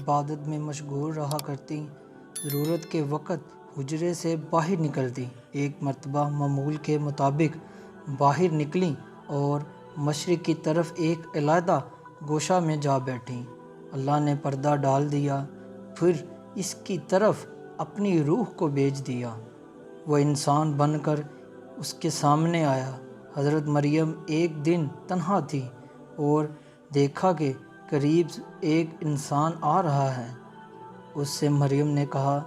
عبادت میں مشغول رہا کرتی، ضرورت کے وقت حجرے سے باہر نکلتی۔ ایک مرتبہ معمول کے مطابق باہر نکلیں اور مشرق کی طرف ایک علیحدہ گوشہ میں جا بیٹھیں۔ اللہ نے پردہ ڈال دیا، پھر اس کی طرف اپنی روح کو بھیج دیا۔ وہ انسان بن کر اس کے سامنے آیا۔ حضرت مریم ایک دن تنہا تھی اور دیکھا کہ قریب ایک انسان آ رہا ہے۔ اس سے مریم نے کہا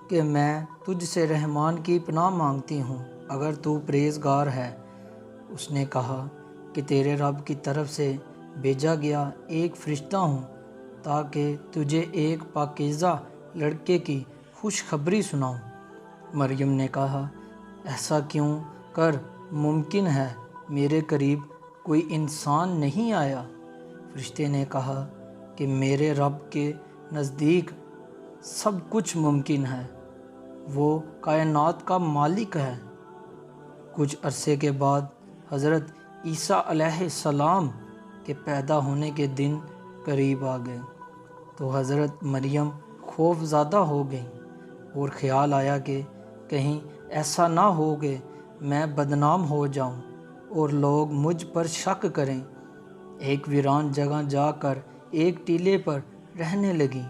کہ میں تجھ سے رحمان کی پناہ مانگتی ہوں اگر تو پرہیزگار ہے۔ اس نے کہا کہ تیرے رب کی طرف سے بھیجا گیا ایک فرشتہ ہوں تاکہ تجھے ایک پاکیزہ لڑکے کی خوشخبری سناؤں۔ مریم نے کہا ایسا کیوں کر ممکن ہے، میرے قریب کوئی انسان نہیں آیا۔ فرشتے نے کہا کہ میرے رب کے نزدیک سب کچھ ممکن ہے، وہ کائنات کا مالک ہے۔ کچھ عرصے کے بعد حضرت عیسیٰ علیہ السلام کے پیدا ہونے کے دن قریب آ گئے تو حضرت مریم خوف زدہ ہو گئیں اور خیال آیا کہ کہیں ایسا نہ ہو کہ میں بدنام ہو جاؤں اور لوگ مجھ پر شک کریں۔ ایک ویران جگہ جا کر ایک ٹیلے پر رہنے لگی۔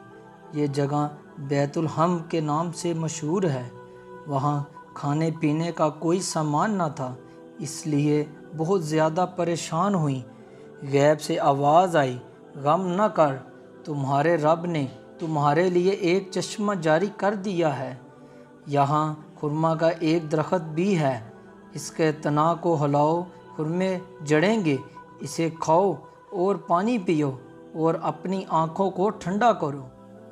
یہ جگہ بیت الحم کے نام سے مشہور ہے۔ وہاں کھانے پینے کا کوئی سامان نہ تھا، اس لیے بہت زیادہ پریشان ہوئیں۔ غیب سے آواز آئی، غم نہ کر، تمہارے رب نے تمہارے لیے ایک چشمہ جاری کر دیا ہے۔ یہاں خرما کا ایک درخت بھی ہے، اس کے تنا کو ہلاؤ، خرمے جڑیں گے، اسے کھاؤ اور پانی پیو اور اپنی آنکھوں کو ٹھنڈا کرو۔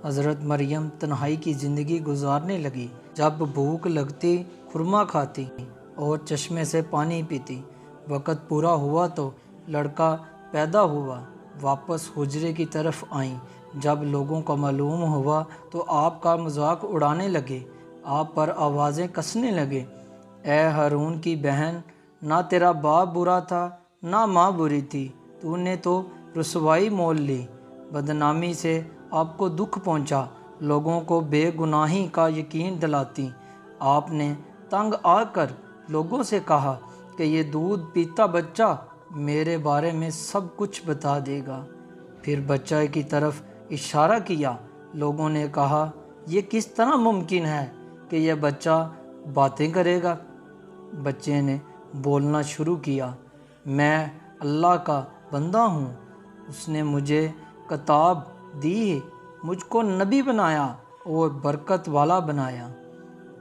حضرت مریم تنہائی کی زندگی گزارنے لگی۔ جب بھوک لگتی خرما کھاتی اور چشمے سے پانی پیتی۔ وقت پورا ہوا تو لڑکا پیدا ہوا۔ واپس حجرے کی طرف آئیں۔ جب لوگوں کو معلوم ہوا تو آپ کا مذاق اڑانے لگے، آپ پر آوازیں کسنے لگے۔ اے ہارون کی بہن، نہ تیرا باپ برا تھا نہ ماں بری تھی، تو نے تو رسوائی مول لی۔ بدنامی سے آپ کو دکھ پہنچا، لوگوں کو بے گناہی کا یقین دلاتی۔ آپ نے تنگ آ کر لوگوں سے کہا کہ یہ دودھ پیتا بچہ میرے بارے میں سب کچھ بتا دے گا۔ پھر بچہ کی طرف اشارہ کیا۔ لوگوں نے کہا یہ کس طرح ممکن ہے کہ یہ بچہ باتیں کرے گا؟ بچے نے بولنا شروع کیا، میں اللہ کا بندہ ہوں، اس نے مجھے کتاب دی، مجھ کو نبی بنایا اور برکت والا بنایا۔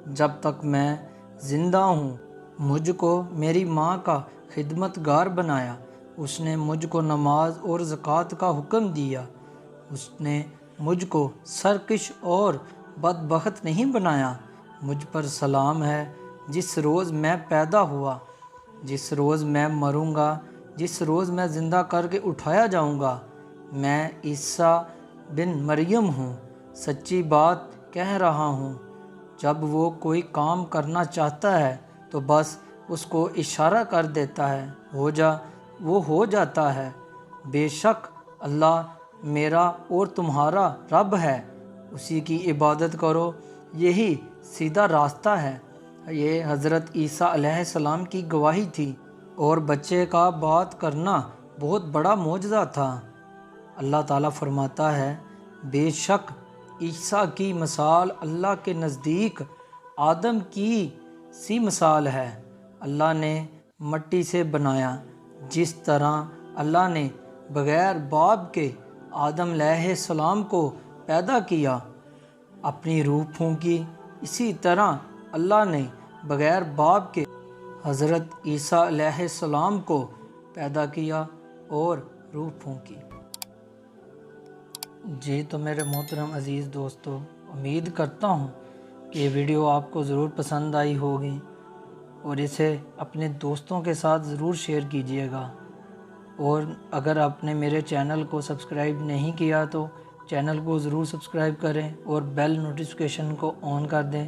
جب تک میں زندہ ہوں مجھ کو میری ماں کا خدمتگار بنایا، اس نے مجھ کو نماز اور زکوٰۃ کا حکم دیا، اس نے مجھ کو سرکش اور بدبخت نہیں بنایا۔ مجھ پر سلام ہے جس روز میں پیدا ہوا، جس روز میں مروں گا، جس روز میں زندہ کر کے اٹھایا جاؤں گا۔ میں عیسیٰ بن مریم ہوں، سچی بات کہہ رہا ہوں۔ جب وہ کوئی کام کرنا چاہتا ہے تو بس اس کو اشارہ کر دیتا ہے، وہ ہو جاتا ہے۔ بے شک اللہ میرا اور تمہارا رب ہے، اسی کی عبادت کرو، یہی سیدھا راستہ ہے۔ یہ حضرت عیسیٰ علیہ السلام کی گواہی تھی اور بچے کا بات کرنا بہت بڑا معجزہ تھا۔ اللہ تعالیٰ فرماتا ہے بے شک عیسیٰ کی مثال اللہ کے نزدیک آدم کی سی مثال ہے۔ اللہ نے مٹی سے بنایا، جس طرح اللہ نے بغیر باپ کے آدم علیہ السلام کو پیدا کیا، اپنی روح پھونکی، اسی طرح اللہ نے بغیر باپ کے حضرت عیسیٰ علیہ السلام کو پیدا کیا اور روح پھونکی۔ جی تو میرے محترم عزیز دوستو، امید کرتا ہوں کہ یہ ویڈیو آپ کو ضرور پسند آئی ہوگی اور اسے اپنے دوستوں کے ساتھ ضرور شیئر کیجیے گا۔ اور اگر آپ نے میرے چینل کو سبسکرائب نہیں کیا تو چینل کو ضرور سبسکرائب کریں اور بیل نوٹیفیکیشن کو آن کر دیں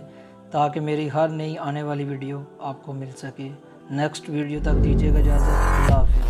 تاکہ میری ہر نئی آنے والی ویڈیو آپ کو مل سکے۔ نیکسٹ ویڈیو تک دیجیے گا اجازت۔ اللہ حافظ۔